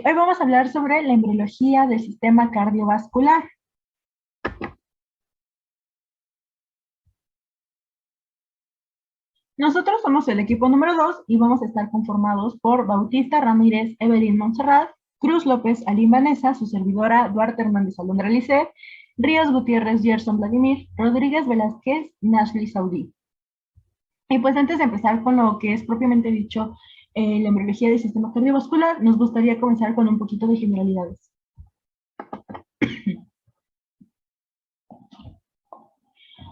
Hoy vamos a hablar sobre la embriología del sistema cardiovascular. Nosotros somos el equipo número 2 y vamos a estar conformados por Bautista Ramírez, Evelyn Montserrat, Cruz López, Aline Vanessa, su servidora Duarte Hernández Alondra Lice, Ríos Gutiérrez, Gerson Vladimir, Rodríguez Velázquez, Nashley Saudí. Y pues antes de empezar con lo que es propiamente dicho la embriología del sistema cardiovascular, nos gustaría comenzar con un poquito de generalidades.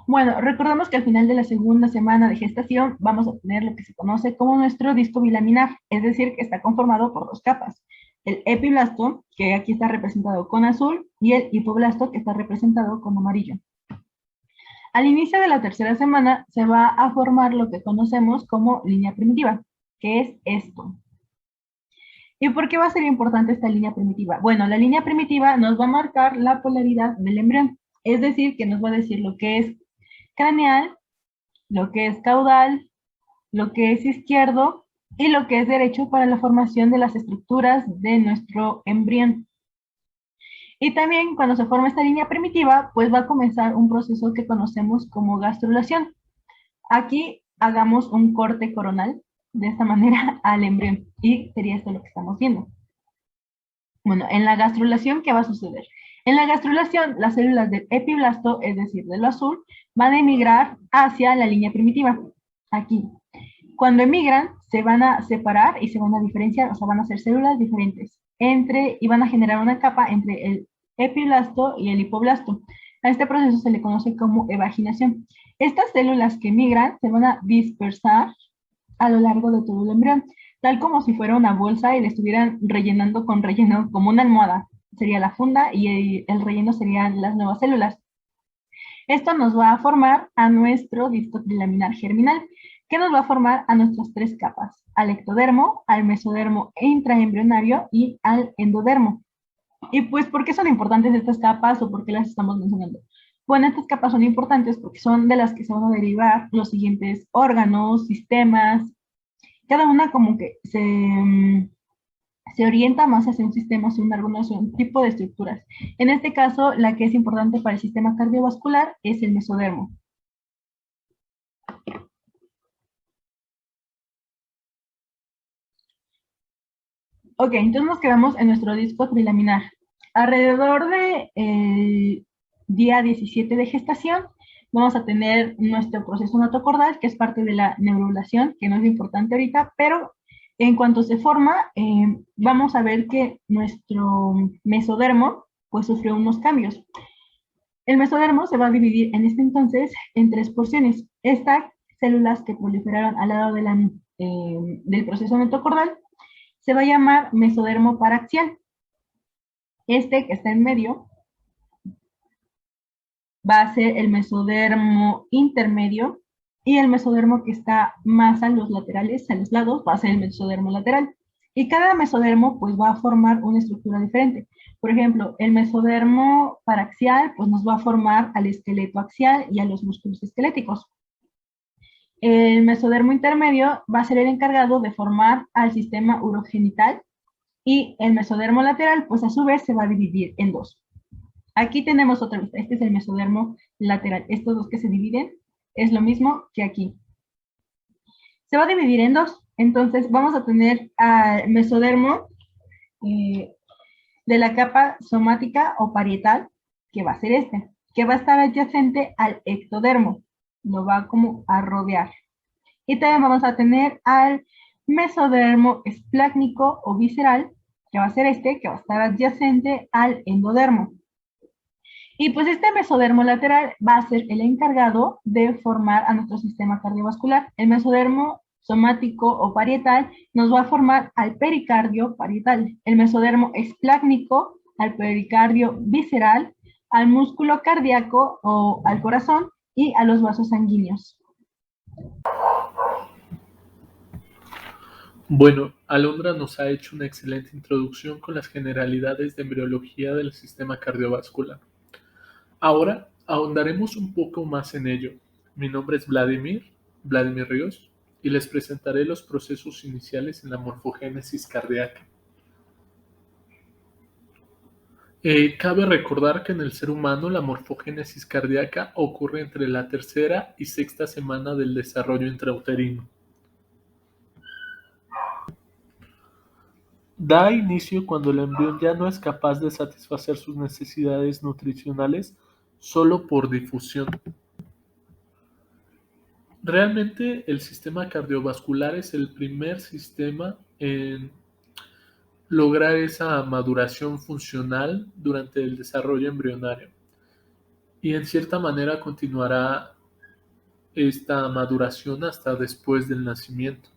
Bueno, recordemos que al final de la segunda semana de gestación vamos a tener lo que se conoce como nuestro disco bilaminar, es decir, que está conformado por dos capas. El epiblasto, que aquí está representado con azul, y el hipoblasto, que está representado con amarillo. Al inicio de la tercera semana se va a formar lo que conocemos como línea primitiva, que es esto. ¿Y por qué va a ser importante esta línea primitiva? Bueno, la línea primitiva nos va a marcar la polaridad del embrión, es decir, que nos va a decir lo que es craneal, lo que es caudal, lo que es izquierdo y lo que es derecho para la formación de las estructuras de nuestro embrión. Y también cuando se forma esta línea primitiva, pues va a comenzar un proceso que conocemos como gastrulación. Aquí hagamos un corte coronal de esta manera al embrión y sería esto lo que estamos viendo. Bueno, en la gastrulación, ¿qué va a suceder? En la gastrulación, las células del epiblasto, es decir, de lo azul, van a emigrar hacia la línea primitiva, aquí. Cuando emigran, se van a separar y se van a diferenciar, o sea, van a ser células diferentes y van a generar una capa entre el epiblasto y el hipoblasto. A este proceso se le conoce como evaginación. Estas células que emigran se van a dispersar a lo largo de todo el embrión, tal como si fuera una bolsa y le estuvieran rellenando con relleno, como una almohada. Sería la funda y el relleno serían las nuevas células. Esto nos va a formar a nuestro disco trilaminar germinal, que nos va a formar a nuestras tres capas, al ectodermo, al mesodermo intraembrionario y al endodermo. Y pues, ¿por qué son importantes estas capas o por qué las estamos mencionando? Bueno, estas capas son importantes porque son de las que se van a derivar los siguientes órganos, sistemas, cada una como que se orienta más hacia un sistema, hacia un tipo de estructuras. En este caso, la que es importante para el sistema cardiovascular es el mesodermo. Ok, entonces nos quedamos en nuestro disco trilaminar. Alrededor del día 17 de gestación, vamos a tener nuestro proceso natocordal, que es parte de la neurulación, que no es importante ahorita, pero en cuanto se forma, vamos a ver que nuestro mesodermo pues sufrió unos cambios. El mesodermo se va a dividir en este entonces en tres porciones. Estas células que proliferaron al lado del proceso natocordal se va a llamar mesodermo paraxial. Este que está en medio va a ser el mesodermo intermedio y el mesodermo que está más a los laterales, a los lados, va a ser el mesodermo lateral. Y cada mesodermo pues va a formar una estructura diferente. Por ejemplo, el mesodermo paraxial pues nos va a formar al esqueleto axial y a los músculos esqueléticos. El mesodermo intermedio va a ser el encargado de formar al sistema urogenital y el mesodermo lateral pues a su vez se va a dividir en dos. Aquí tenemos otra vez, este es el mesodermo lateral. Estos dos que se dividen es lo mismo que aquí. Se va a dividir en dos. Entonces vamos a tener al mesodermo de la capa somática o parietal, que va a ser este, que va a estar adyacente al ectodermo. Lo va como a rodear. Y también vamos a tener al mesodermo esplácnico o visceral, que va a ser este, que va a estar adyacente al endodermo. Y pues este mesodermo lateral va a ser el encargado de formar a nuestro sistema cardiovascular. El mesodermo somático o parietal nos va a formar al pericardio parietal. El mesodermo esplácnico al pericardio visceral, al músculo cardíaco o al corazón y a los vasos sanguíneos. Bueno, Alondra nos ha hecho una excelente introducción con las generalidades de embriología del sistema cardiovascular. Ahora ahondaremos un poco más en ello. Mi nombre es Vladimir Ríos, y les presentaré los procesos iniciales en la morfogénesis cardíaca. Cabe recordar que en el ser humano la morfogénesis cardíaca ocurre entre la tercera y sexta semana del desarrollo intrauterino. Da inicio cuando el embrión ya no es capaz de satisfacer sus necesidades nutricionales solo por difusión. Realmente el sistema cardiovascular es el primer sistema en lograr esa maduración funcional durante el desarrollo embrionario y en cierta manera continuará esta maduración hasta después del nacimiento.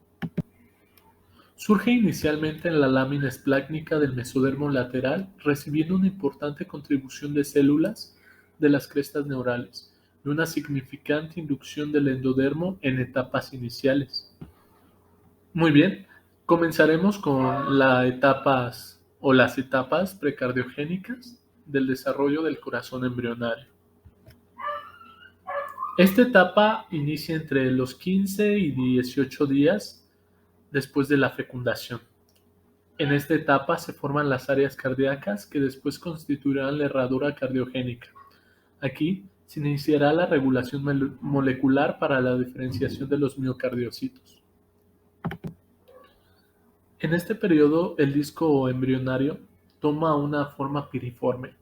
Surge inicialmente en la lámina esplácnica del mesodermo lateral, recibiendo una importante contribución de células de las crestas neurales y una significante inducción del endodermo en etapas iniciales. Muy bien, comenzaremos con las etapas precardiogénicas del desarrollo del corazón embrionario. Esta etapa inicia entre los 15 y 18 días después de la fecundación. En esta etapa se forman las áreas cardíacas que después constituirán la herradura cardiogénica. Aquí se iniciará la regulación molecular para la diferenciación de los miocardiocitos. En este periodo, el disco embrionario toma una forma piriforme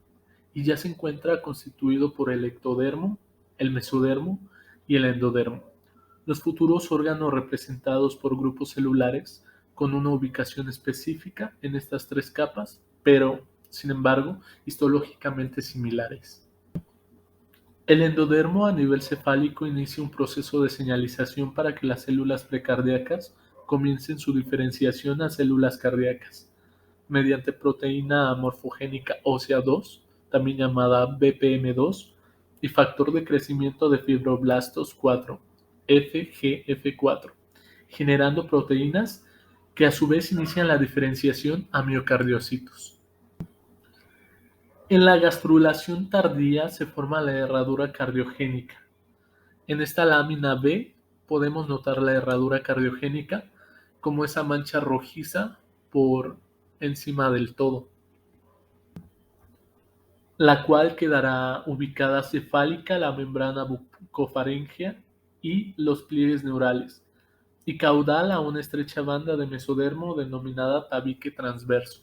y ya se encuentra constituido por el ectodermo, el mesodermo y el endodermo, los futuros órganos representados por grupos celulares con una ubicación específica en estas tres capas, pero, sin embargo, histológicamente similares. El endodermo a nivel cefálico inicia un proceso de señalización para que las células precardíacas comiencen su diferenciación a células cardíacas, mediante proteína morfogénica ósea 2, también llamada BPM2, y factor de crecimiento de fibroblastos 4, FGF4, generando proteínas que a su vez inician la diferenciación a miocardiocitos. En la gastrulación tardía se forma la herradura cardiogénica. En esta lámina B podemos notar la herradura cardiogénica como esa mancha rojiza por encima del todo, la cual quedará ubicada cefálica la membrana bucofaríngea y los pliegues neurales, y caudal a una estrecha banda de mesodermo denominada tabique transverso.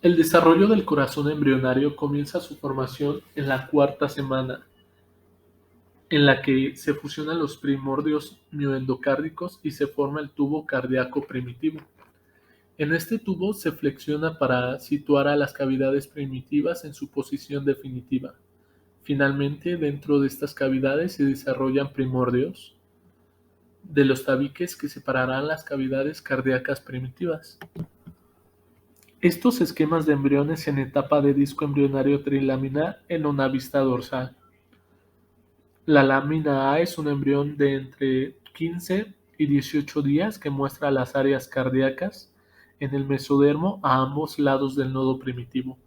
El desarrollo del corazón embrionario comienza su formación en la cuarta semana, en la que se fusionan los primordios mioendocárdicos y se forma el tubo cardíaco primitivo. En este tubo se flexiona para situar a las cavidades primitivas en su posición definitiva. Finalmente, dentro de estas cavidades se desarrollan primordios de los tabiques que separarán las cavidades cardíacas primitivas. Estos esquemas de embriones en etapa de disco embrionario trilaminar en una vista dorsal. La lámina A es un embrión de entre 15 y 18 días que muestra las áreas cardíacas en el mesodermo a ambos lados del nodo primitivo.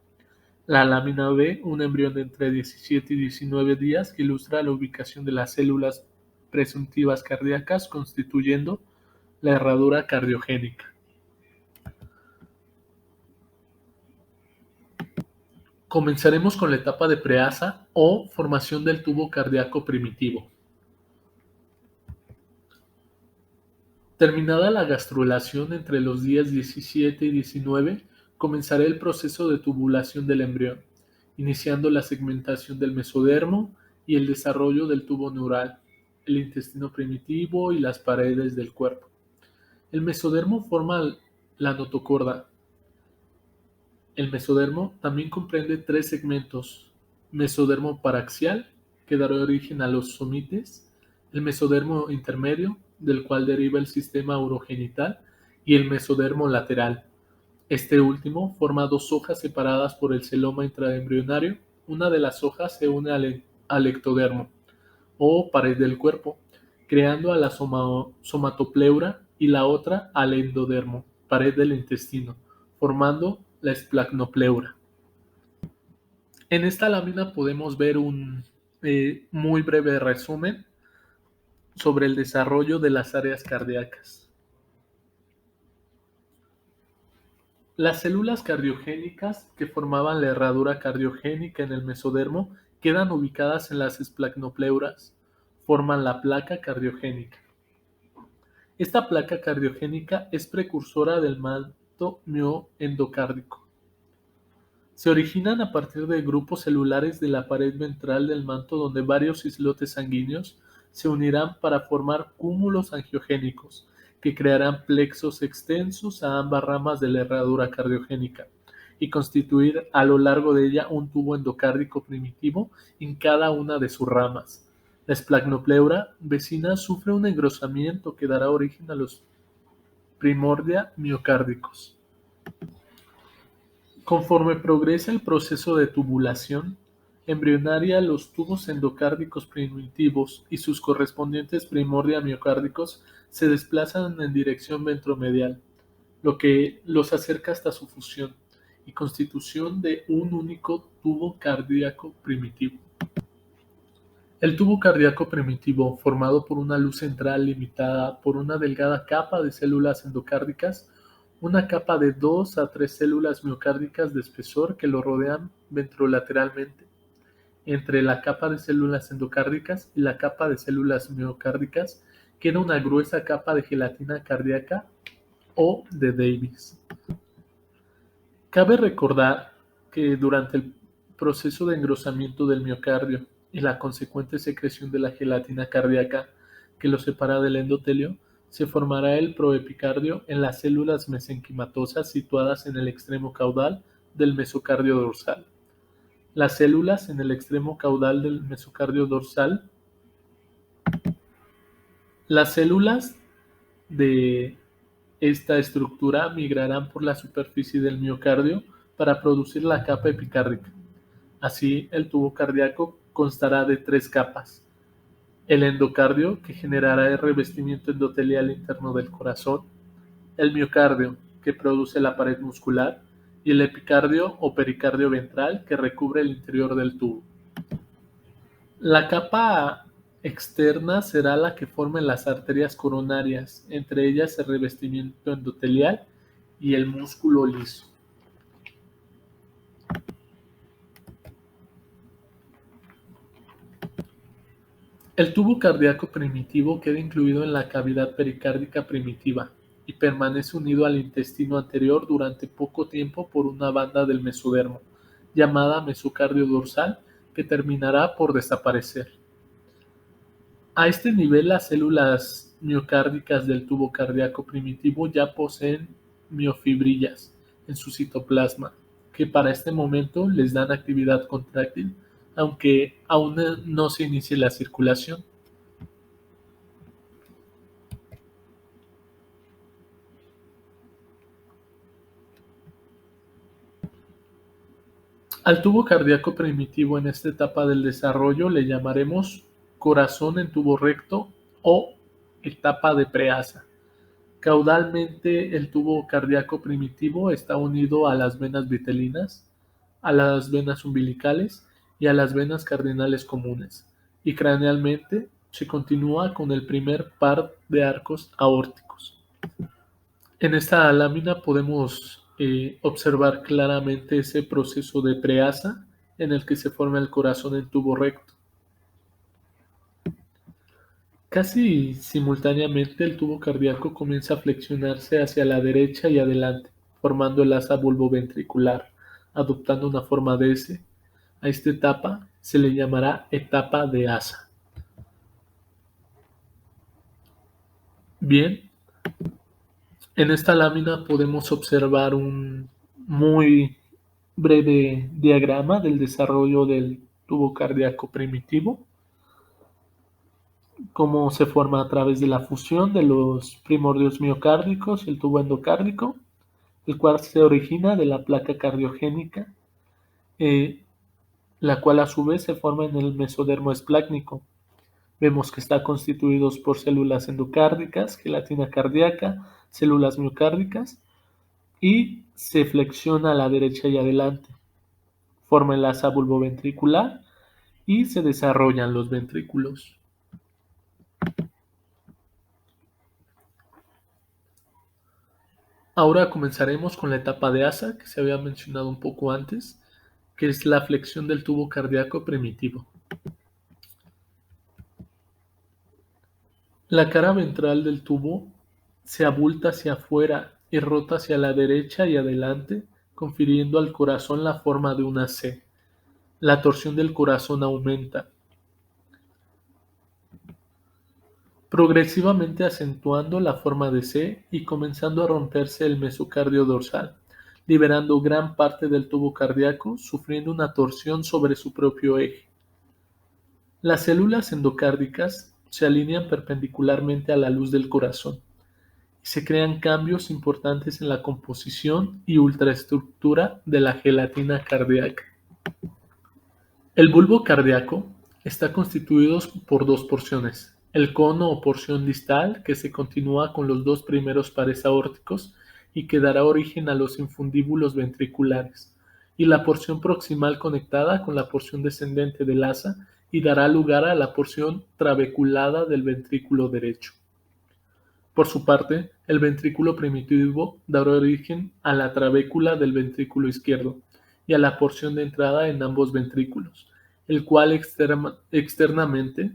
La lámina B, un embrión de entre 17 y 19 días que ilustra la ubicación de las células presuntivas cardíacas constituyendo la herradura cardiogénica. Comenzaremos con la etapa de preasa o formación del tubo cardíaco primitivo. Terminada la gastrulación entre los días 17 y 19, comenzará el proceso de tubulación del embrión, iniciando la segmentación del mesodermo y el desarrollo del tubo neural, el intestino primitivo y las paredes del cuerpo. El mesodermo forma la notocorda. El mesodermo también comprende tres segmentos: mesodermo paraxial, que dará origen a los somites; el mesodermo intermedio, del cual deriva el sistema urogenital; y el mesodermo lateral. Este último forma dos hojas separadas por el celoma intraembrionario. Una de las hojas se une al ectodermo, o pared del cuerpo, creando a la somatopleura, y la otra al endodermo, pared del intestino, formando la esplacnopleura. En esta lámina podemos ver un muy breve resumen sobre el desarrollo de las áreas cardíacas. Las células cardiogénicas que formaban la herradura cardiogénica en el mesodermo quedan ubicadas en las esplagnopleuras, forman la placa cardiogénica. Esta placa cardiogénica es precursora del manto mioendocárdico. Se originan a partir de grupos celulares de la pared ventral del manto donde varios islotes sanguíneos se unirán para formar cúmulos angiogénicos, que crearán plexos extensos a ambas ramas de la herradura cardiogénica y constituir a lo largo de ella un tubo endocárdico primitivo en cada una de sus ramas. La esplagnopleura vecina sufre un engrosamiento que dará origen a los primordia miocárdicos. Conforme progresa el proceso de tubulación embrionaria, los tubos endocárdicos primitivos y sus correspondientes primordia miocárdicos se desplazan en dirección ventromedial, lo que los acerca hasta su fusión y constitución de un único tubo cardíaco primitivo. El tubo cardíaco primitivo, formado por una luz central limitada por una delgada capa de células endocárdicas, una capa de 2 a 3 células miocárdicas de espesor que lo rodean ventrolateralmente. Entre la capa de células endocárdicas y la capa de células miocárdicas queda una gruesa capa de gelatina cardíaca o de Davis. Cabe recordar que durante el proceso de engrosamiento del miocardio y la consecuente secreción de la gelatina cardíaca que lo separa del endotelio, se formará el proepicardio en las células mesenquimatosas situadas en el extremo caudal del mesocardio dorsal. Las células en el extremo caudal del mesocardio dorsal, las células de esta estructura migrarán por la superficie del miocardio para producir la capa epicárdica. Así, el tubo cardíaco constará de 3 capas: el endocardio, que generará el revestimiento endotelial interno del corazón; el miocardio, que produce la pared muscular; y el epicardio o pericardio ventral, que recubre el interior del tubo. La capa externa será la que forme las arterias coronarias, entre ellas el revestimiento endotelial y el músculo liso. El tubo cardíaco primitivo queda incluido en la cavidad pericárdica primitiva y permanece unido al intestino anterior durante poco tiempo por una banda del mesodermo, llamada mesocardio dorsal, que terminará por desaparecer. A este nivel, las células miocárdicas del tubo cardíaco primitivo ya poseen miofibrillas en su citoplasma, que para este momento les dan actividad contráctil, aunque aún no se inicie la circulación. Al tubo cardíaco primitivo en esta etapa del desarrollo le llamaremos corazón en tubo recto o etapa de preasa. Caudalmente, el tubo cardíaco primitivo está unido a las venas vitelinas, a las venas umbilicales y a las venas cardinales comunes, y cranealmente se continúa con el primer par de arcos aórticos. En esta lámina podemos observar claramente ese proceso de preasa en el que se forma el corazón en tubo recto. Casi simultáneamente el tubo cardíaco comienza a flexionarse hacia la derecha y adelante, formando el asa bulboventricular, adoptando una forma de S. A esta etapa se le llamará etapa de asa. Bien, en esta lámina podemos observar un muy breve diagrama del desarrollo del tubo cardíaco primitivo, cómo se forma a través de la fusión de los primordios miocárdicos y el tubo endocárdico, el cual se origina de la placa cardiogénica, la cual a su vez se forma en el mesodermo esplácnico. Vemos que está constituido por células endocárdicas, gelatina cardíaca, células miocárdicas, y se flexiona a la derecha y adelante. Forma el asa bulboventricular y se desarrollan los ventrículos. Ahora comenzaremos con la etapa de asa que se había mencionado un poco antes, que es la flexión del tubo cardíaco primitivo. La cara ventral del tubo se abulta hacia afuera y rota hacia la derecha y adelante, confiriendo al corazón la forma de una C. La torsión del corazón aumenta, progresivamente acentuando la forma de C y comenzando a romperse el mesocardio dorsal, liberando gran parte del tubo cardíaco, sufriendo una torsión sobre su propio eje. Las células endocárdicas se alinean perpendicularmente a la luz del corazón y se crean cambios importantes en la composición y ultraestructura de la gelatina cardíaca. El bulbo cardíaco está constituido por dos porciones: el cono o porción distal, que se continúa con los dos primeros pares aórticos y que dará origen a los infundíbulos ventriculares, y la porción proximal conectada con la porción descendente del asa y dará lugar a la porción trabeculada del ventrículo derecho. Por su parte, el ventrículo primitivo dará origen a la trabécula del ventrículo izquierdo y a la porción de entrada en ambos ventrículos, el cual externamente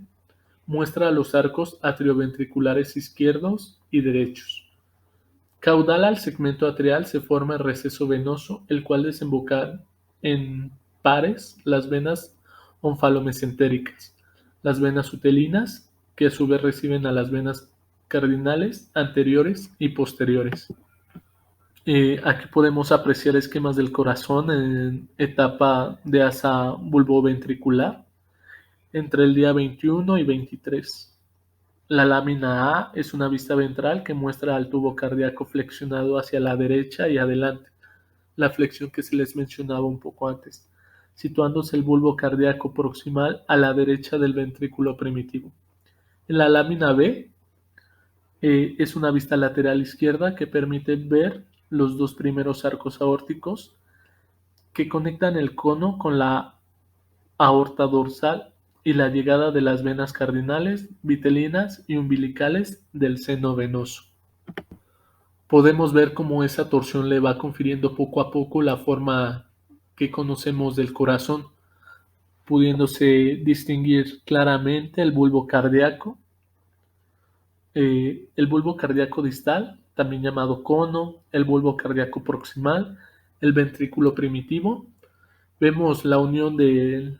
muestra los arcos atrioventriculares izquierdos y derechos. Caudal al segmento atrial se forma el receso venoso, el cual desemboca en pares las venas onfalomesentéricas, las venas utelinas, que a su vez reciben a las venas cardinales anteriores y posteriores. Aquí podemos apreciar esquemas del corazón en etapa de asa bulboventricular entre el día 21 y 23. La lámina A es una vista ventral que muestra al tubo cardíaco flexionado hacia la derecha y adelante, la flexión que se les mencionaba un poco antes, situándose el bulbo cardíaco proximal a la derecha del ventrículo primitivo. En la lámina B es una vista lateral izquierda que permite ver los dos primeros arcos aórticos que conectan el cono con la aorta dorsal y la llegada de las venas cardinales, vitelinas y umbilicales del seno venoso. Podemos ver cómo esa torsión le va confiriendo poco a poco la forma que conocemos del corazón, pudiéndose distinguir claramente el bulbo cardíaco, distal, también llamado cono, el bulbo cardíaco proximal, el ventrículo primitivo. Vemos la unión del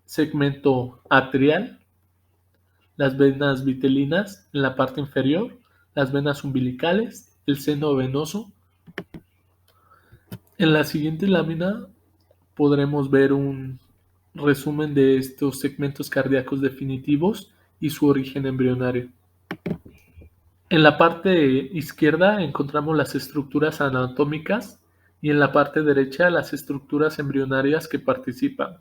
segmento atrial, las venas vitelinas en la parte inferior, las venas umbilicales, el seno venoso. En la siguiente lámina podremos ver un resumen de estos segmentos cardíacos definitivos y su origen embrionario. En la parte izquierda encontramos las estructuras anatómicas y en la parte derecha las estructuras embrionarias que participan.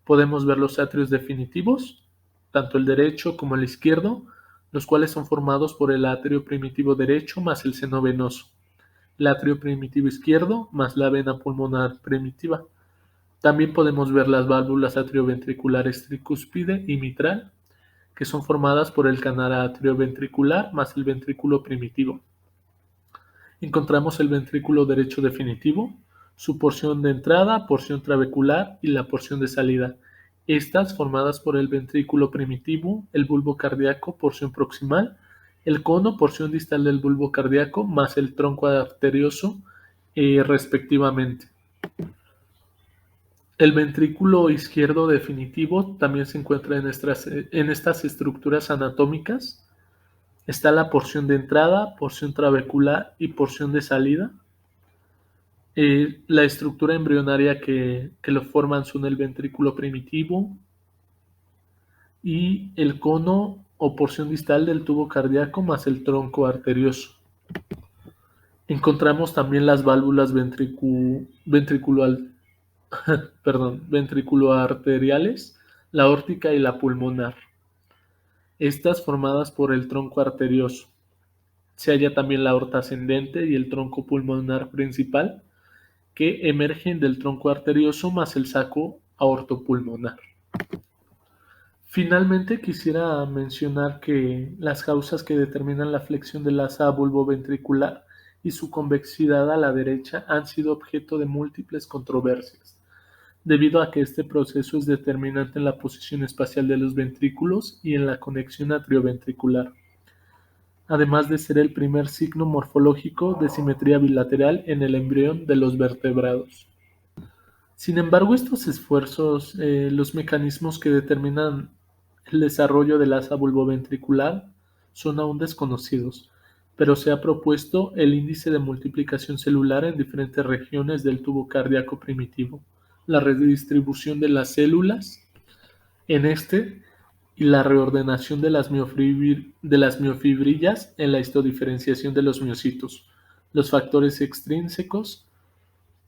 Podemos ver los atrios definitivos, tanto el derecho como el izquierdo, los cuales son formados por el atrio primitivo derecho más el seno venoso, el atrio primitivo izquierdo más la vena pulmonar primitiva. También podemos ver las válvulas atrioventriculares tricúspide y mitral, que son formadas por el canal atrioventricular más el ventrículo primitivo. Encontramos el ventrículo derecho definitivo, su porción de entrada, porción trabecular y la porción de salida. Estas formadas por el ventrículo primitivo, el bulbo cardíaco, porción proximal, el cono, porción distal del bulbo cardíaco, más el tronco arterioso, respectivamente. El ventrículo izquierdo definitivo también se encuentra en estas estructuras anatómicas. Está la porción de entrada, porción trabecular y porción de salida. La estructura embrionaria que lo forman son el ventrículo primitivo y el cono o porción distal del tubo cardíaco más el tronco arterioso. Encontramos también las válvulas ventriculoarteriales, la aórtica y la pulmonar. Estas formadas por el tronco arterioso. Se halla también la aorta ascendente y el tronco pulmonar principal, que emergen del tronco arterioso más el saco aortopulmonar. Finalmente quisiera mencionar que las causas que determinan la flexión del asa bulboventricular y su convexidad a la derecha han sido objeto de múltiples controversias, debido a que este proceso es determinante en la posición espacial de los ventrículos y en la conexión atrioventricular, además de ser el primer signo morfológico de simetría bilateral en el embrión de los vertebrados. Sin embargo, estos esfuerzos, los mecanismos que determinan el desarrollo del asa bulboventricular son aún desconocidos, pero se ha propuesto el índice de multiplicación celular en diferentes regiones del tubo cardíaco primitivo, la redistribución de las células en este y la reordenación de las miofibrillas en la histodiferenciación de los miocitos. Los factores extrínsecos,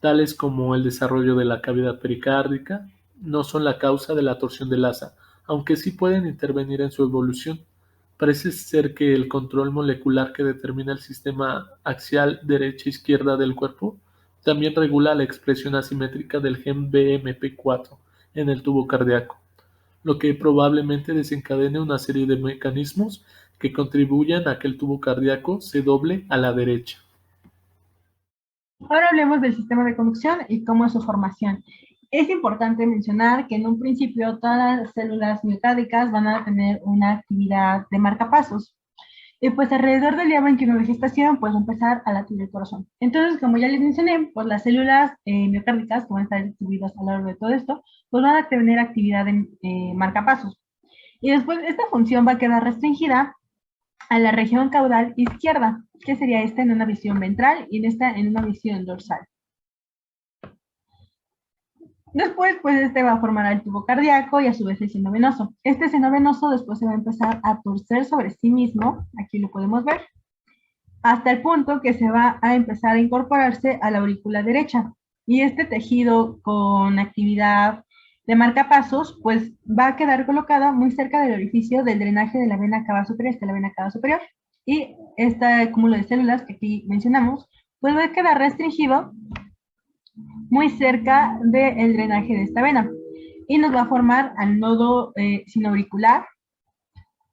tales como el desarrollo de la cavidad pericárdica, no son la causa de la torsión del asa, aunque sí pueden intervenir en su evolución. Parece ser que el control molecular que determina el sistema axial derecha-izquierda del cuerpo también regula la expresión asimétrica del gen BMP4 en el tubo cardíaco, lo que probablemente desencadene una serie de mecanismos que contribuyan a que el tubo cardíaco se doble a la derecha. Ahora hablemos del sistema de conducción y cómo es su formación. Es importante mencionar que en un principio todas las células miocárdicas van a tener una actividad de marcapasos. Y pues alrededor del día 21 de gestación, pues va a empezar a latir el corazón. Entonces, como ya les mencioné, pues las células miocárdicas, que van a estar distribuidas a lo largo de todo esto, pues van a tener actividad de marcapasos. Y después esta función va a quedar restringida a la región caudal izquierda, que sería esta en una visión ventral y en esta en una visión dorsal. Después, pues este va a formar el tubo cardíaco y a su vez el seno venoso. Este seno venoso después se va a empezar a torcer sobre sí mismo, aquí lo podemos ver, hasta el punto que se va a empezar a incorporarse a la aurícula derecha. Y este tejido con actividad de marcapasos, pues va a quedar colocada muy cerca del orificio del drenaje de la vena cava superior, esta es la vena cava superior. Y este cúmulo de células que aquí mencionamos, pues va a quedar restringido muy cerca del drenaje de esta vena. Y nos va a formar al nodo sinoauricular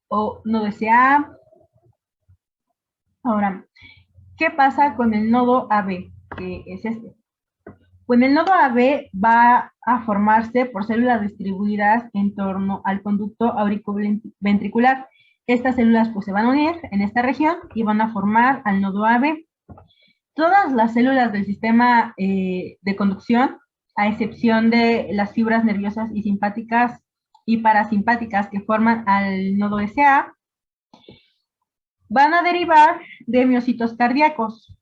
o nodo SA. Ahora, ¿qué pasa con el nodo AB? Que es este. Pues el nodo AB va a formarse por células distribuidas en torno al conducto auriculoventricular. Estas células pues se van a unir en esta región y van a formar al nodo AB. Todas las células del sistema de conducción, a excepción de las fibras nerviosas y simpáticas y parasimpáticas que forman al nodo SA, van a derivar de miocitos cardíacos.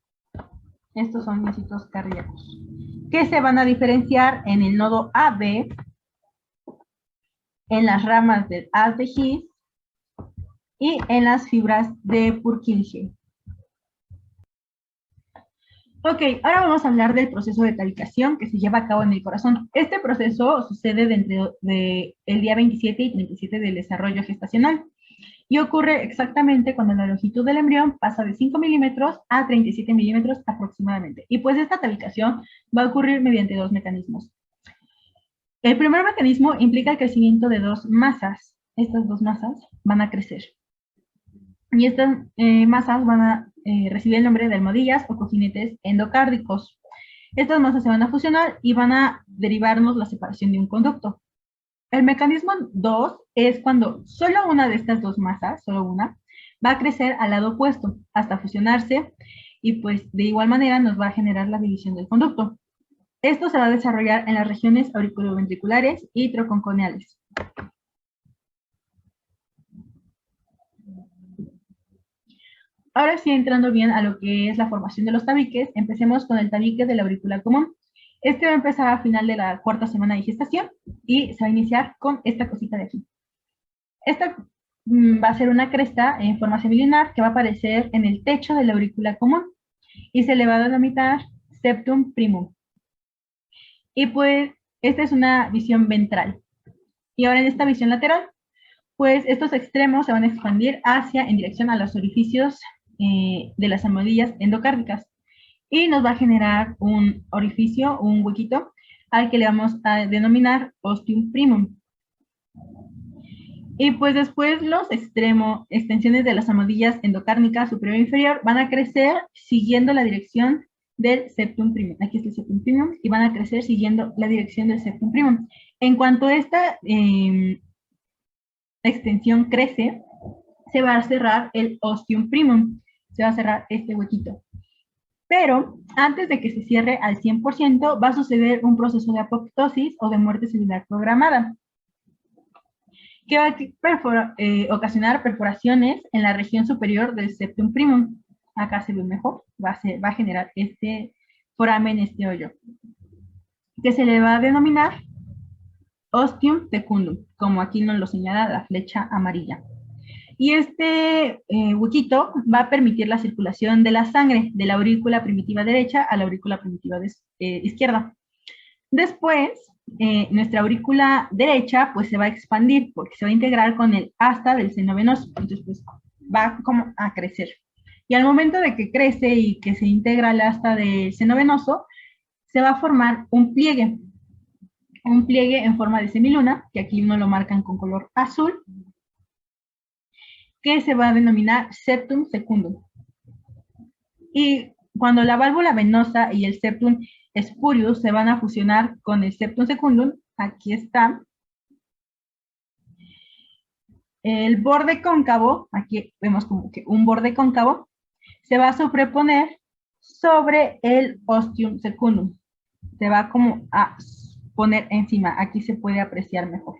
Estos son miocitos cardíacos, que se van a diferenciar en el nodo AB, en las ramas del haz de His y en las fibras de Purkinje. Ok, ahora vamos a hablar del proceso de tabicación que se lleva a cabo en el corazón. Este proceso sucede dentro del día 27 y 37 del desarrollo gestacional y ocurre exactamente cuando la longitud del embrión pasa de 5 milímetros a 37 milímetros aproximadamente. Y pues esta tabicación va a ocurrir mediante dos mecanismos. El primer mecanismo implica el crecimiento de dos masas. Estas dos masas van a crecer. Y estas masas van a recibir el nombre de almohadillas o cojinetes endocárdicos. Estas masas se van a fusionar y van a derivarnos la separación de un conducto. El mecanismo 2 es cuando solo una de estas dos masas, solo una, va a crecer al lado opuesto hasta fusionarse y pues de igual manera nos va a generar la división del conducto. Esto se va a desarrollar en las regiones auriculoventriculares y troconconeales. Ahora sí, entrando bien a lo que es la formación de los tabiques, empecemos con el tabique de la aurícula común. Este va a empezar a final de la cuarta semana de gestación y se va a iniciar con esta cosita de aquí. Esta va a ser una cresta en forma semilinear que va a aparecer en el techo de la aurícula común y se le va a denominar septum primum. Y pues esta es una visión ventral. Y ahora en esta visión lateral, pues estos extremos se van a expandir en dirección a los orificios de las almohadillas endocárdicas y nos va a generar un orificio, un huequito, al que le vamos a denominar ostium primum. Y pues después los extensiones de las almohadillas endocárnicas superior e inferior van a crecer siguiendo la dirección del septum primum. Aquí está el septum primum y van a crecer siguiendo la dirección del septum primum. En cuanto esta extensión crece, se va a cerrar el ostium primum. Se va a cerrar este huequito. Pero antes de que se cierre al 100%, va a suceder un proceso de apoptosis o de muerte celular programada, que va a ocasionar perforaciones en la región superior del septum primum. Acá se ve mejor, va a generar este foramen, este hoyo, que se le va a denominar ostium secundum, como aquí nos lo señala la flecha amarilla. Y este huequito va a permitir la circulación de la sangre de la aurícula primitiva derecha a la aurícula primitiva izquierda. Después, nuestra aurícula derecha pues se va a expandir porque se va a integrar con el asta del seno venoso. Entonces, pues va como a crecer. Y al momento de que crece y que se integra el asta del seno venoso, se va a formar un pliegue en forma de semiluna, que aquí no lo marcan con color azul, que se va a denominar septum secundum. Y cuando la válvula venosa y el septum spurius se van a fusionar con el septum secundum, aquí está, el borde cóncavo, aquí vemos como que un borde cóncavo, se va a sobreponer sobre el ostium secundum. Se va como a poner encima, aquí se puede apreciar mejor.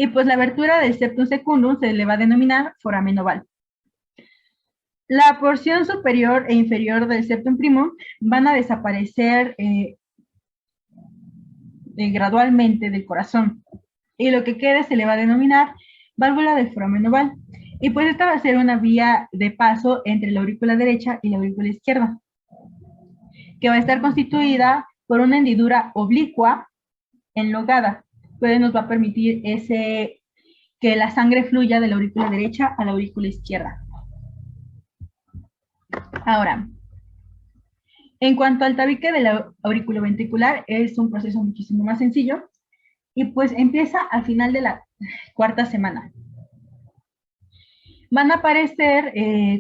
Y pues la abertura del septum secundum se le va a denominar foramen oval. La porción superior e inferior del septum primum van a desaparecer gradualmente del corazón. Y lo que quede se le va a denominar válvula del foramen oval. Y pues esta va a ser una vía de paso entre la aurícula derecha y la aurícula izquierda, que va a estar constituida por una hendidura oblicua enlogada. Pues nos va a permitir que la sangre fluya de la aurícula derecha a la aurícula izquierda. Ahora, en cuanto al tabique de la auriculoventricular, es un proceso muchísimo más sencillo y pues empieza al final de la cuarta semana. Van a aparecer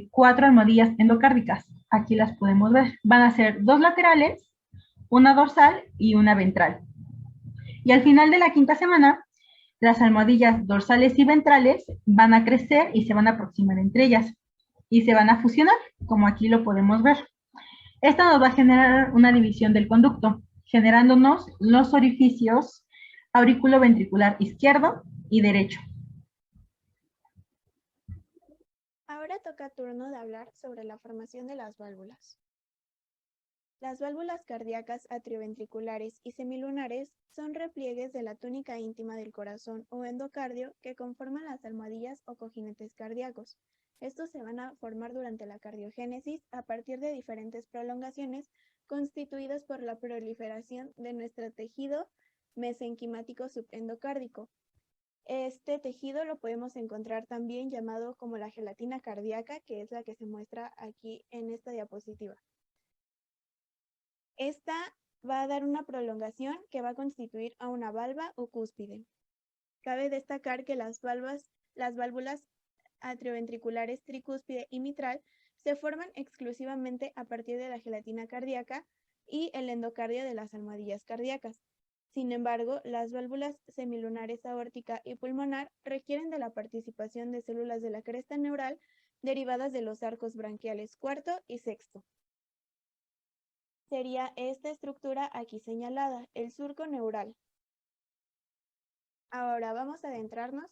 4 almohadillas endocárdicas. Aquí las podemos ver. Van a ser 2 laterales, una dorsal y una ventral. Y al final de la quinta semana, las almohadillas dorsales y ventrales van a crecer y se van a aproximar entre ellas. Y se van a fusionar, como aquí lo podemos ver. Esto nos va a generar una división del conducto, generándonos los orificios auriculoventricular izquierdo y derecho. Ahora toca turno de hablar sobre la formación de las válvulas. Las válvulas cardíacas atrioventriculares y semilunares son repliegues de la túnica íntima del corazón o endocardio que conforman las almohadillas o cojinetes cardíacos. Estos se van a formar durante la cardiogénesis a partir de diferentes prolongaciones constituidas por la proliferación de nuestro tejido mesenquimático subendocárdico. Este tejido lo podemos encontrar también llamado como la gelatina cardíaca, que es la que se muestra aquí en esta diapositiva. Esta va a dar una prolongación que va a constituir a una valva o cúspide. Cabe destacar que las válvulas atrioventriculares tricúspide y mitral se forman exclusivamente a partir de la gelatina cardíaca y el endocardio de las almohadillas cardíacas. Sin embargo, las válvulas semilunares aórtica y pulmonar requieren de la participación de células de la cresta neural derivadas de los arcos branquiales cuarto y sexto. Sería esta estructura aquí señalada, el surco neural. Ahora vamos a adentrarnos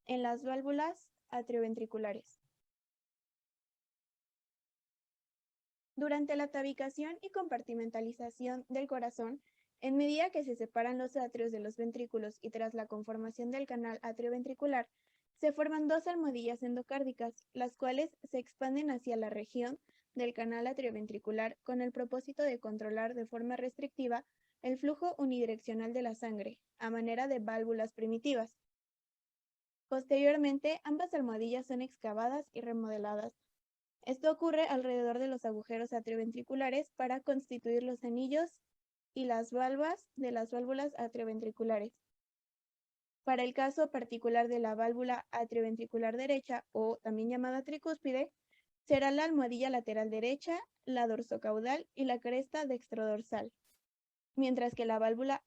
en las válvulas atrioventriculares. Durante la tabicación y compartimentalización del corazón, en medida que se separan los atrios de los ventrículos y tras la conformación del canal atrioventricular, se forman 2 almohadillas endocárdicas, las cuales se expanden hacia la región del canal atrioventricular con el propósito de controlar de forma restrictiva el flujo unidireccional de la sangre, a manera de válvulas primitivas. Posteriormente, ambas almohadillas son excavadas y remodeladas. Esto ocurre alrededor de los agujeros atrioventriculares para constituir los anillos y las valvas de las válvulas atrioventriculares. Para el caso particular de la válvula atrioventricular derecha, o también llamada tricúspide, será la almohadilla lateral derecha, la dorsocaudal y la cresta dextrodorsal, mientras que la válvula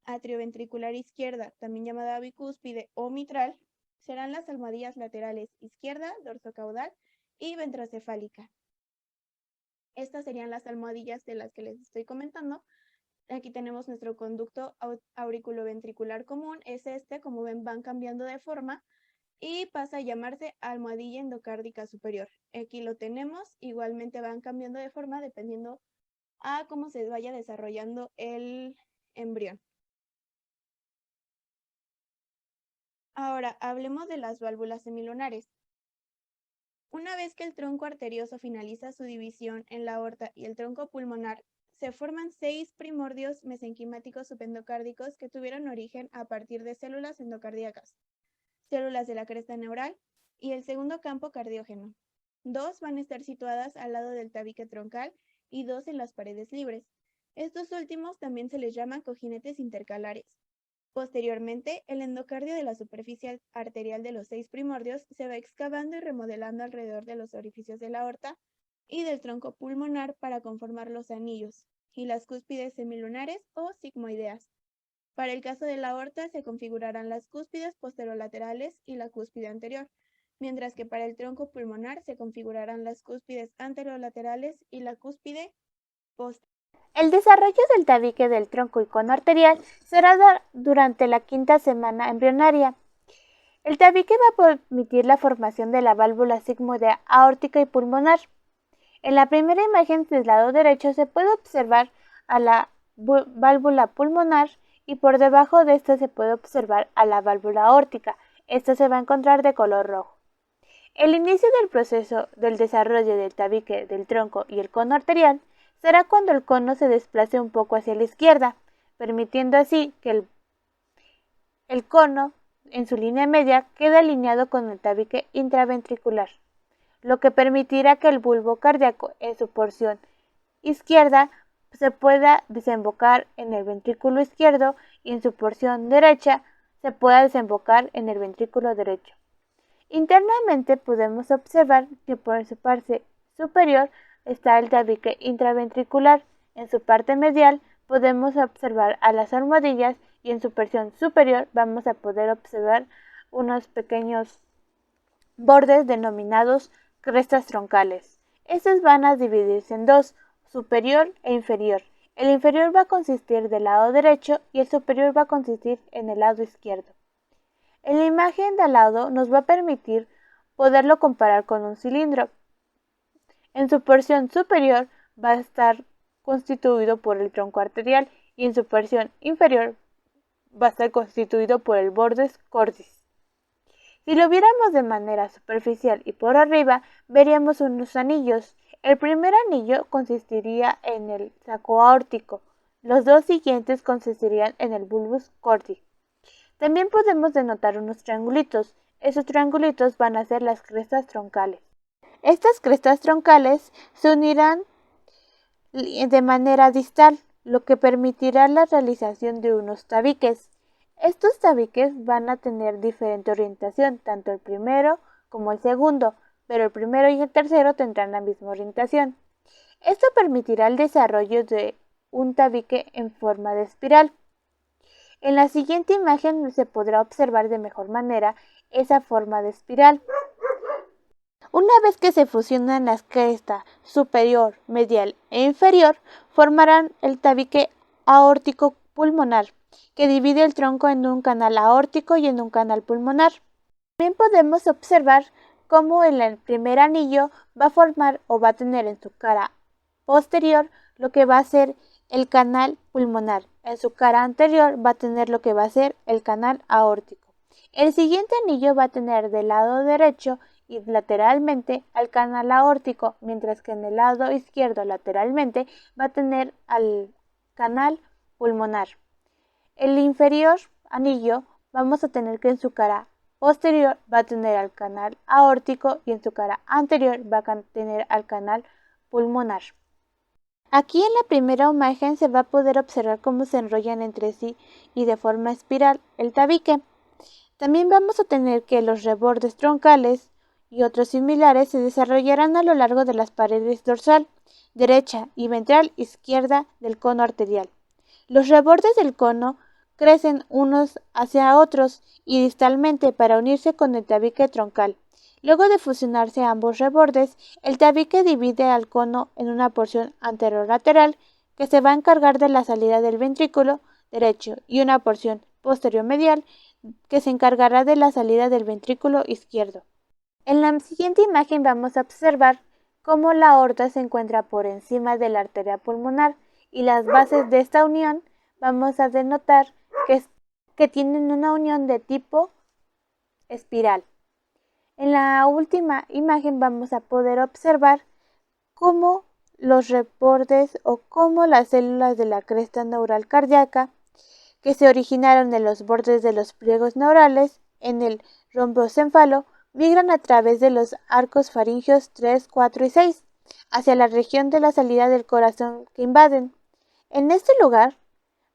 atrioventricular izquierda, también llamada bicúspide o mitral, serán las almohadillas laterales izquierda, dorsocaudal y ventrocefálica. Estas serían las almohadillas de las que les estoy comentando. Aquí tenemos nuestro conducto auriculoventricular común, es este, como ven, van cambiando de forma y pasa a llamarse almohadilla endocárdica superior. Aquí lo tenemos, igualmente van cambiando de forma dependiendo a cómo se vaya desarrollando el embrión. Ahora, hablemos de las válvulas semilunares. Una vez que el tronco arterioso finaliza su división en la aorta y el tronco pulmonar, se forman 6 primordios mesenquimáticos subendocárdicos que tuvieron origen a partir de células endocardíacas, células de la cresta neural y el segundo campo cardiógeno. 2 van a estar situadas al lado del tabique troncal y 2 en las paredes libres. Estos últimos también se les llaman cojinetes intercalares. Posteriormente, el endocardio de la superficie arterial de los 6 primordios se va excavando y remodelando alrededor de los orificios de la aorta y del tronco pulmonar para conformar los anillos y las cúspides semilunares o sigmoideas. Para el caso de la aorta se configurarán las cúspides posterolaterales y la cúspide anterior, mientras que para el tronco pulmonar se configurarán las cúspides anterolaterales y la cúspide posterior. El desarrollo del tabique del tronco y cono arterial será durante la 5ª semana embrionaria. El tabique va a permitir la formación de la válvula sigmoidea aórtica y pulmonar. En la primera imagen del lado derecho se puede observar a la válvula pulmonar y por debajo de esta se puede observar a la válvula aórtica. Esta se va a encontrar de color rojo. El inicio del proceso del desarrollo del tabique del tronco y el cono arterial será cuando el cono se desplace un poco hacia la izquierda, permitiendo así que el cono en su línea media quede alineado con el tabique intraventricular, lo que permitirá que el bulbo cardíaco en su porción izquierda se pueda desembocar en el ventrículo izquierdo y en su porción derecha se pueda desembocar en el ventrículo derecho. Internamente podemos observar que por su parte superior está el tabique intraventricular. En su parte medial podemos observar a las almohadillas y en su porción superior vamos a poder observar unos pequeños bordes denominados crestas troncales. Estos van a dividirse en dos, superior e inferior. El inferior va a consistir del lado derecho y el superior va a consistir en el lado izquierdo. En la imagen de al lado nos va a permitir poderlo comparar con un cilindro. En su porción superior va a estar constituido por el tronco arterial y en su porción inferior va a estar constituido por el bordus cordis. Si lo viéramos de manera superficial y por arriba, veríamos unos anillos. El primer anillo consistiría en el saco aórtico. Los dos siguientes consistirían en el bulbus cordis. También podemos denotar unos triangulitos. Esos triangulitos van a ser las crestas troncales. Estas crestas troncales se unirán de manera distal, lo que permitirá la realización de unos tabiques. Estos tabiques van a tener diferente orientación, tanto el primero como el segundo, pero el primero y el tercero tendrán la misma orientación. Esto permitirá el desarrollo de un tabique en forma de espiral. En la siguiente imagen se podrá observar de mejor manera esa forma de espiral. Una vez que se fusionan las crestas superior, medial e inferior, formarán el tabique aórtico pulmonar, que divide el tronco en un canal aórtico y en un canal pulmonar. También podemos observar cómo en el primer anillo va a formar o va a tener en su cara posterior lo que va a ser el canal pulmonar. En su cara anterior va a tener lo que va a ser el canal aórtico. El siguiente anillo va a tener del lado derecho y lateralmente al canal aórtico, mientras que en el lado izquierdo lateralmente va a tener al canal pulmonar. El inferior anillo vamos a tener que en su cara posterior va a tener al canal aórtico y en su cara anterior va a tener al canal pulmonar. Aquí en la primera imagen se va a poder observar cómo se enrollan entre sí y de forma espiral el tabique. También vamos a tener que los rebordes troncales y otros similares se desarrollarán a lo largo de las paredes dorsal, derecha y ventral izquierda del cono arterial. Los rebordes del cono crecen unos hacia otros y distalmente para unirse con el tabique troncal. Luego de fusionarse ambos rebordes, el tabique divide al cono en una porción anterolateral que se va a encargar de la salida del ventrículo derecho y una porción posterior-medial que se encargará de la salida del ventrículo izquierdo. En la siguiente imagen vamos a observar cómo la aorta se encuentra por encima de la arteria pulmonar y las bases de esta unión vamos a denotar que tienen una unión de tipo espiral. En la última imagen vamos a poder observar cómo los rebordes o cómo las células de la cresta neural cardíaca que se originaron en los bordes de los pliegos neurales en el rombocénfalo migran a través de los arcos faringeos 3, 4 y 6 hacia la región de la salida del corazón que invaden. En este lugar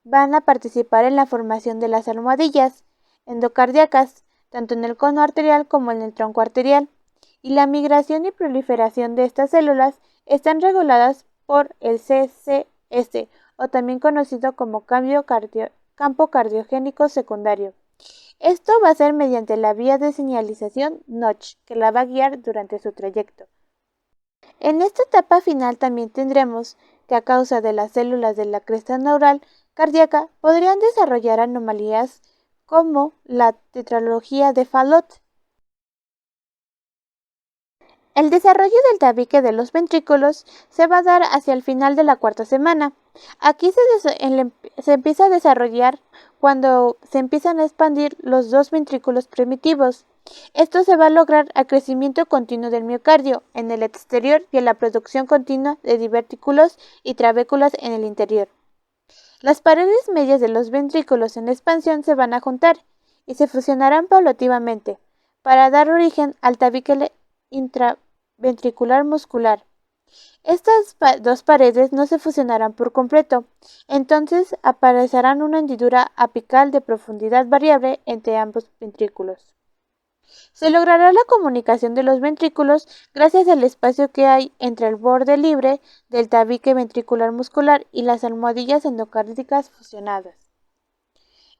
van a participar en la formación de las almohadillas endocardíacas, tanto en el cono arterial como en el tronco arterial, y la migración y proliferación de estas células están reguladas por el CCS, o también conocido como campo cardiogénico secundario. Esto va a ser mediante la vía de señalización Notch, que la va a guiar durante su trayecto. En esta etapa final también tendremos que a causa de las células de la cresta neural cardíaca podrían desarrollar anomalías como la tetralogía de Fallot. El desarrollo del tabique de los ventrículos se va a dar hacia el final de la cuarta semana. Aquí se empieza a desarrollar cuando se empiezan a expandir los dos ventrículos primitivos. Esto se va a lograr al crecimiento continuo del miocardio en el exterior y a la producción continua de divertículos y trabéculas en el interior. Las paredes medias de los ventrículos en expansión se van a juntar y se fusionarán paulativamente para dar origen al tabique intraventricular muscular. Estas dos paredes no se fusionarán por completo, entonces aparecerán una hendidura apical de profundidad variable entre ambos ventrículos. Se logrará la comunicación de los ventrículos gracias al espacio que hay entre el borde libre del tabique ventricular muscular y las almohadillas endocárdicas fusionadas.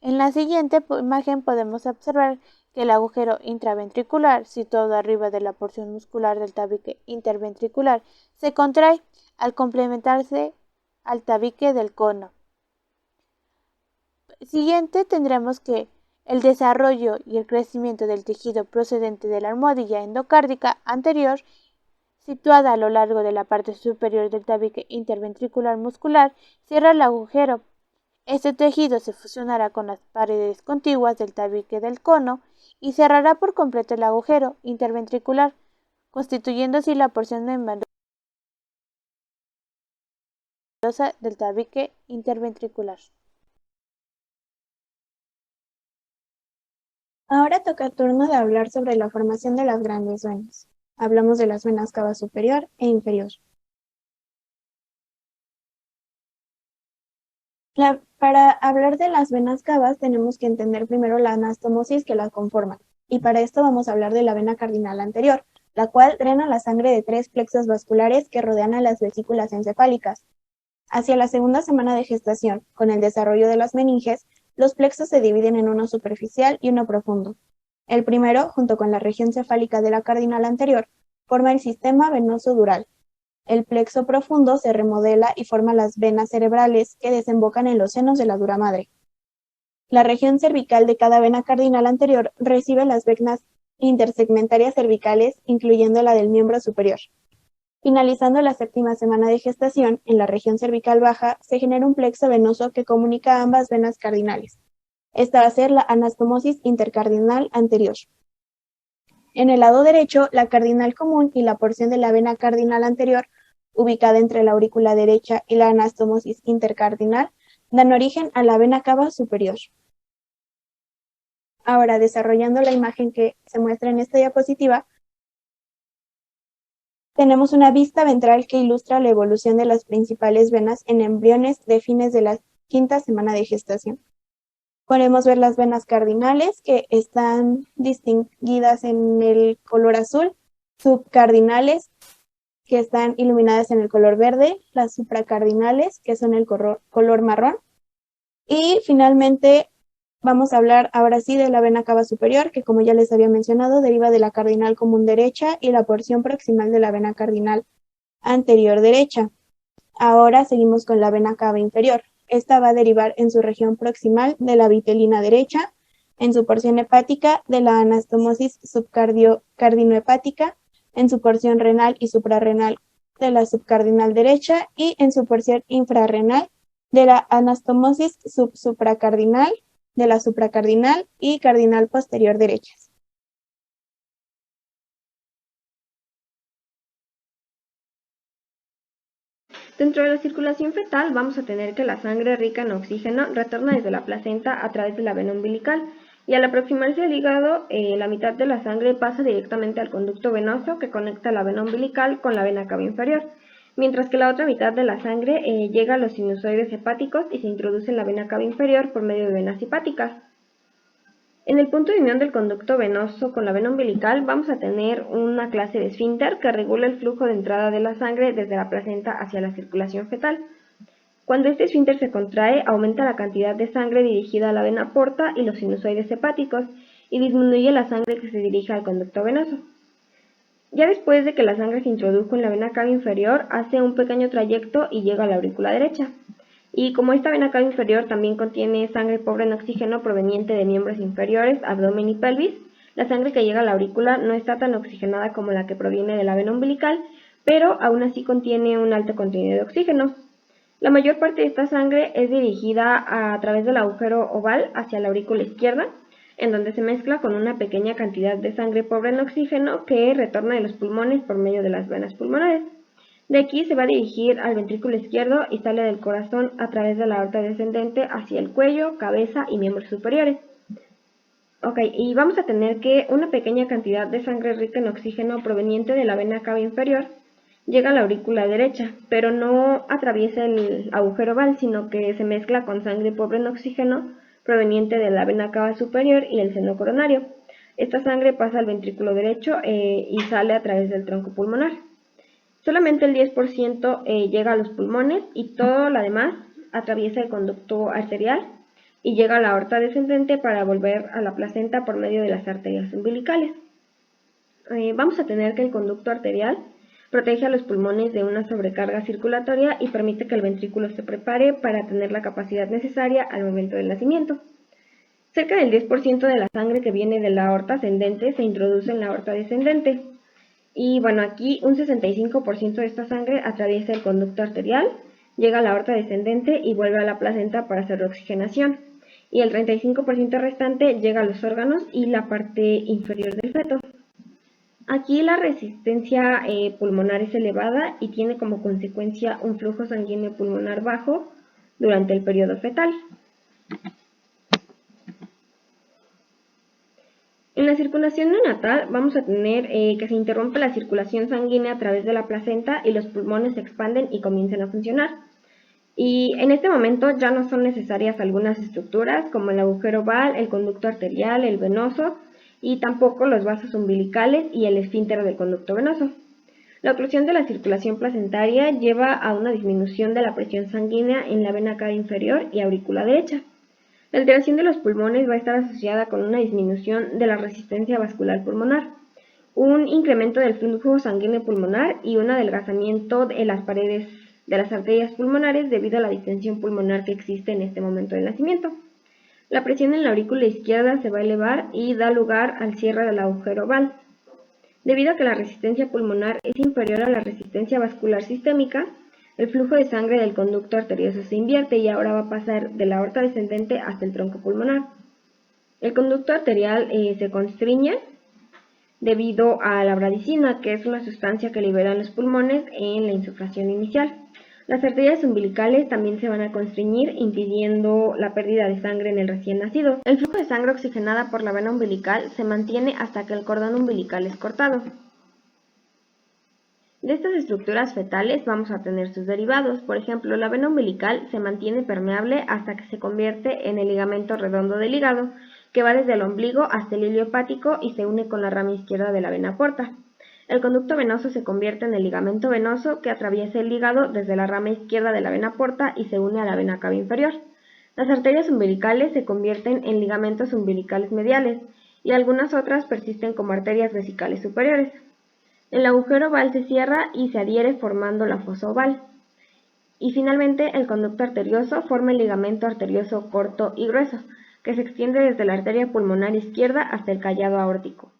En la siguiente imagen podemos observar que el agujero intraventricular, situado arriba de la porción muscular del tabique interventricular, se contrae al complementarse al tabique del cono. Siguiente tendremos que el desarrollo y el crecimiento del tejido procedente de la almohadilla endocárdica anterior, situada a lo largo de la parte superior del tabique interventricular muscular, cierra el agujero. Este tejido se fusionará con las paredes contiguas del tabique del cono y cerrará por completo el agujero interventricular, constituyendo así la porción membranosa del tabique interventricular. Ahora toca turno de hablar sobre la formación de las grandes venas. Hablamos de las venas cava superior e inferior. Para hablar de las venas cavas tenemos que entender primero la anastomosis que las conforma, y para esto vamos a hablar de la vena cardinal anterior, la cual drena la sangre de 3 plexos vasculares que rodean a las vesículas encefálicas. Hacia la segunda semana de gestación, con el desarrollo de las meninges, los plexos se dividen en uno superficial y uno profundo. El primero, junto con la región cefálica de la cardinal anterior, forma el sistema venoso dural. El plexo profundo se remodela y forma las venas cerebrales que desembocan en los senos de la dura madre. La región cervical de cada vena cardinal anterior recibe las venas intersegmentarias cervicales, incluyendo la del miembro superior. Finalizando la séptima semana de gestación, en la región cervical baja se genera un plexo venoso que comunica ambas venas cardinales. Esta va a ser la anastomosis intercardinal anterior. En el lado derecho, la cardinal común y la porción de la vena cardinal anterior, ubicada entre la aurícula derecha y la anastomosis intercardinal, dan origen a la vena cava superior. Ahora, desarrollando la imagen que se muestra en esta diapositiva, tenemos una vista ventral que ilustra la evolución de las principales venas en embriones de fines de la quinta semana de gestación. Podemos ver las venas cardinales que están distinguidas en el color azul, subcardinales que están iluminadas en el color verde, las supracardinales que son el color marrón, y finalmente vamos a hablar ahora sí de la vena cava superior, que como ya les había mencionado, deriva de la cardinal común derecha y la porción proximal de la vena cardinal anterior derecha. Ahora seguimos con la vena cava inferior. Esta va a derivar en su región proximal de la vitelina derecha, en su porción hepática de la anastomosis subcardinohepática, en su porción renal y suprarrenal de la subcardinal derecha y en su porción infrarrenal de la anastomosis subsupracardinal de la supracardinal y cardinal posterior derechas. Dentro de la circulación fetal vamos a tener que la sangre rica en oxígeno retorna desde la placenta a través de la vena umbilical y al aproximarse al hígado, la mitad de la sangre pasa directamente al conducto venoso que conecta la vena umbilical con la vena cava inferior, mientras que la otra mitad de la sangre llega a los sinusoides hepáticos y se introduce en la vena cava inferior por medio de venas hepáticas. En el punto de unión del conducto venoso con la vena umbilical vamos a tener una clase de esfínter que regula el flujo de entrada de la sangre desde la placenta hacia la circulación fetal. Cuando este esfínter se contrae, aumenta la cantidad de sangre dirigida a la vena porta y los sinusoides hepáticos y disminuye la sangre que se dirige al conducto venoso. Ya después de que la sangre se introdujo en la vena cava inferior, hace un pequeño trayecto y llega a la aurícula derecha. Y como esta vena cava inferior también contiene sangre pobre en oxígeno proveniente de miembros inferiores, abdomen y pelvis, la sangre que llega a la aurícula no está tan oxigenada como la que proviene de la vena umbilical, pero aún así contiene un alto contenido de oxígeno. La mayor parte de esta sangre es dirigida a través del agujero oval hacia la aurícula izquierda, en donde se mezcla con una pequeña cantidad de sangre pobre en oxígeno que retorna de los pulmones por medio de las venas pulmonares. De aquí se va a dirigir al ventrículo izquierdo y sale del corazón a través de la aorta descendente hacia el cuello, cabeza y miembros superiores. Y vamos a tener que una pequeña cantidad de sangre rica en oxígeno proveniente de la vena cava inferior llega a la aurícula derecha, pero no atraviesa el agujero oval, sino que se mezcla con sangre pobre en oxígeno proveniente de la vena cava superior y el seno coronario. Esta sangre pasa al ventrículo derecho y sale a través del tronco pulmonar. Solamente el 10% llega a los pulmones y todo lo demás atraviesa el conducto arterial y llega a la aorta descendente para volver a la placenta por medio de las arterias umbilicales. Vamos a tener que el conducto arterial protege a los pulmones de una sobrecarga circulatoria y permite que el ventrículo se prepare para tener la capacidad necesaria al momento del nacimiento. Cerca del 10% de la sangre que viene de la aorta ascendente se introduce en la aorta descendente. Y bueno, aquí un 65% de esta sangre atraviesa el conducto arterial, llega a la aorta descendente y vuelve a la placenta para hacer oxigenación. Y el 35% restante llega a los órganos y la parte inferior del feto. Aquí la resistencia pulmonar es elevada y tiene como consecuencia un flujo sanguíneo pulmonar bajo durante el periodo fetal. En la circulación neonatal vamos a tener que se interrumpe la circulación sanguínea a través de la placenta y los pulmones se expanden y comienzan a funcionar. Y en este momento ya no son necesarias algunas estructuras como el agujero oval, el conducto arterial, el venoso y tampoco los vasos umbilicales y el esfínter del conducto venoso. La oclusión de la circulación placentaria lleva a una disminución de la presión sanguínea en la vena cava inferior y aurícula derecha. La alteración de los pulmones va a estar asociada con una disminución de la resistencia vascular pulmonar, un incremento del flujo sanguíneo pulmonar y un adelgazamiento de las paredes de las arterias pulmonares debido a la distensión pulmonar que existe en este momento del nacimiento. La presión en la aurícula izquierda se va a elevar y da lugar al cierre del agujero oval. Debido a que la resistencia pulmonar es inferior a la resistencia vascular sistémica, el flujo de sangre del conducto arterioso se invierte y ahora va a pasar de la aorta descendente hasta el tronco pulmonar. El conducto arterial se constriñe debido a la bradicina, que es una sustancia que liberan los pulmones en la insuflación inicial. Las arterias umbilicales también se van a constreñir, impidiendo la pérdida de sangre en el recién nacido. El flujo de sangre oxigenada por la vena umbilical se mantiene hasta que el cordón umbilical es cortado. De estas estructuras fetales vamos a tener sus derivados. Por ejemplo, la vena umbilical se mantiene permeable hasta que se convierte en el ligamento redondo del hígado, que va desde el ombligo hasta el hilio hepático y se une con la rama izquierda de la vena porta. El conducto venoso se convierte en el ligamento venoso que atraviesa el hígado desde la rama izquierda de la vena porta y se une a la vena cava inferior. Las arterias umbilicales se convierten en ligamentos umbilicales mediales y algunas otras persisten como arterias vesicales superiores. El agujero oval se cierra y se adhiere formando la fosa oval. Y finalmente el conducto arterioso forma el ligamento arterioso corto y grueso, que se extiende desde la arteria pulmonar izquierda hasta el callado aórtico.